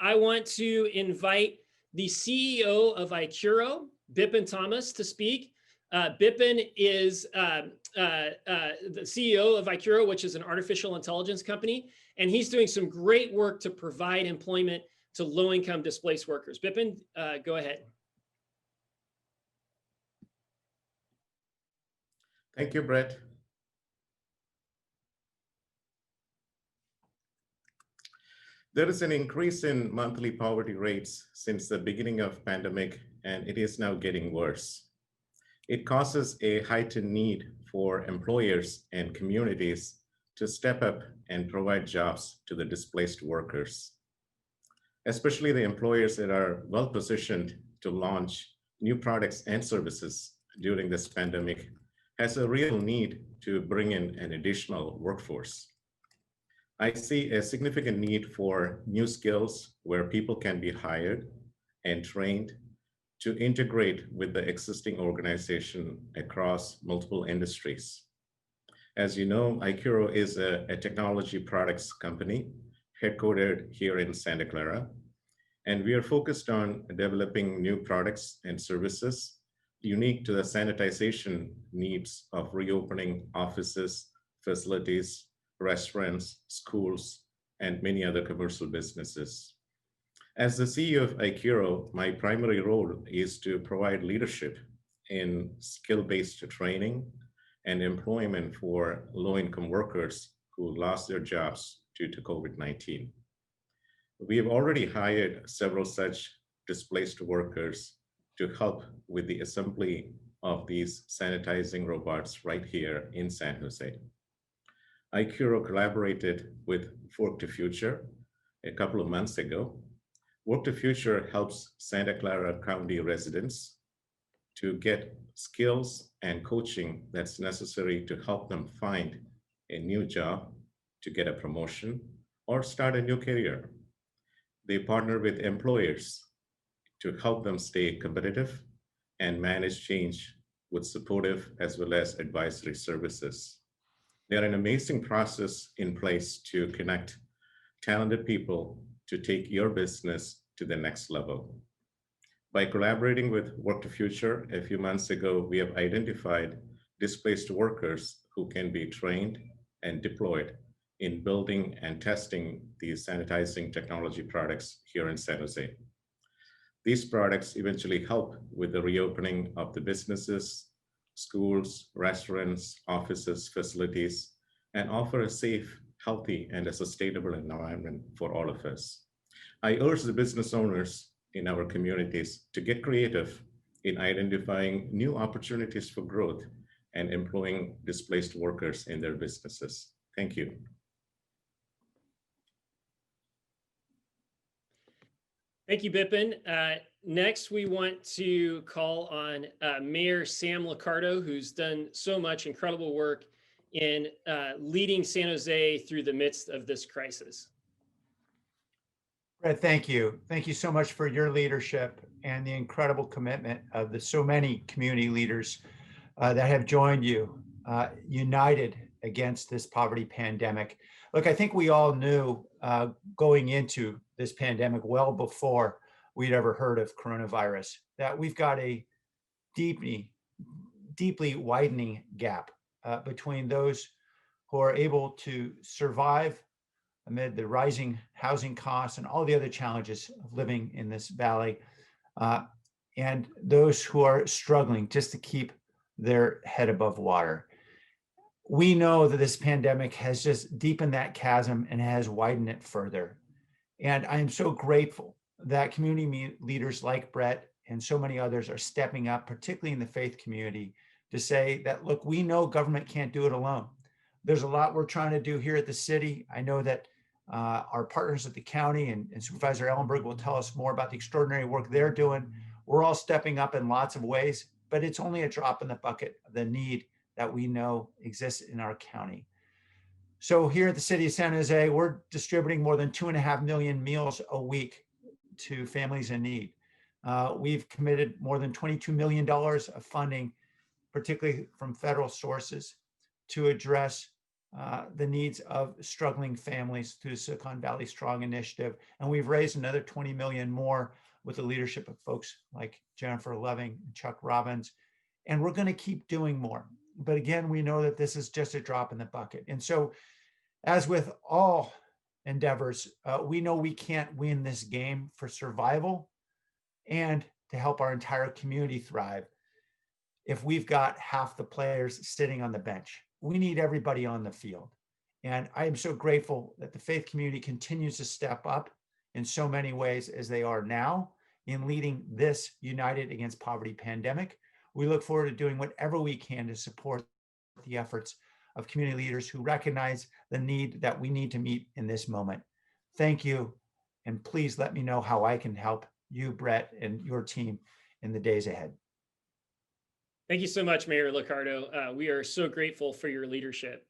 I want to invite the CEO of ICURO, Bipin Thomas, to speak. Bipin is the CEO of ICURO, which is an artificial intelligence company, and he's doing some great work to provide employment to low-income displaced workers. Bipin, go ahead. Thank you, Brett. There is an increase in monthly poverty rates since the beginning of pandemic, and it is now getting worse. It causes a heightened need for employers and communities to step up and provide jobs to the displaced workers, especially the employers that are well-positioned to launch new products and services during this pandemic has a real need to bring in an additional workforce. I see a significant need for new skills where people can be hired and trained to integrate with the existing organization across multiple industries. As you know, ICURO is a technology products company headquartered here in Santa Clara, and we are focused on developing new products and services unique to the sanitization needs of reopening offices, facilities, restaurants, schools, and many other commercial businesses. As the CEO of ICURO, my primary role is to provide leadership in skill-based training and employment for low-income workers who lost their jobs due to COVID-19. We have already hired several such displaced workers to help with the assembly of these sanitizing robots right here in San Jose. ICURO collaborated with Work to Future a couple of months ago. Work to Future helps Santa Clara County residents to get skills and coaching that's necessary to help them find a new job, to get a promotion, or start a new career. They partner with employers to help them stay competitive and manage change with supportive as well as advisory services. They're an amazing process in place to connect talented people to take your business to the next level. By collaborating with Work to Future a few months ago, we have identified displaced workers who can be trained and deployed in building and testing these sanitizing technology products here in San Jose. These products eventually help with the reopening of the businesses, schools, restaurants, offices, facilities, and offer a safe, healthy, and a sustainable environment for all of us. I urge the business owners in our communities to get creative in identifying new opportunities for growth and employing displaced workers in their businesses. Thank you. Thank you, Bipin. Next, we want to call on Mayor Sam Liccardo, who's done so much incredible work in leading San Jose through the midst of this crisis. Brett, thank you. Thank you so much for your leadership and the incredible commitment of the so many community leaders that have joined you, united against this poverty pandemic. Look, I think we all knew going into this pandemic well before we'd ever heard of coronavirus, that we've got a deeply widening gap between those who are able to survive amid the rising housing costs and all the other challenges of living in this valley, and those who are struggling just to keep their head above water. We know that this pandemic has just deepened that chasm and has widened it further. And I am so grateful that community leaders like Brett and so many others are stepping up, particularly in the faith community, to say that, look, we know government can't do it alone. There's a lot we're trying to do here at the city. I know that our partners at the county and Supervisor Ellenberg will tell us more about the extraordinary work they're doing. We're all stepping up in lots of ways, but it's only a drop in the bucket of the need that we know exists in our county. So here at the city of San Jose, we're distributing more than 2.5 million meals a week to families in need. We've committed more than $22 million of funding, particularly from federal sources, to address the needs of struggling families through the Silicon Valley Strong Initiative. And we've raised another 20 million more with the leadership of folks like Jennifer Loving and Chuck Robbins. And we're going to keep doing more. But again, we know that this is just a drop in the bucket. And so, as with all endeavors, we know we can't win this game for survival and to help our entire community thrive if we've got half the players sitting on the bench. We need everybody on the field. And I am so grateful that the faith community continues to step up in so many ways as they are now in leading this United Against Poverty pandemic. We look forward to doing whatever we can to support the efforts of community leaders who recognize the need that we need to meet in this moment. Thank you. And please let me know how I can help you, Brett, and your team in the days ahead. Thank you so much, Mayor Liccardo. We are so grateful for your leadership.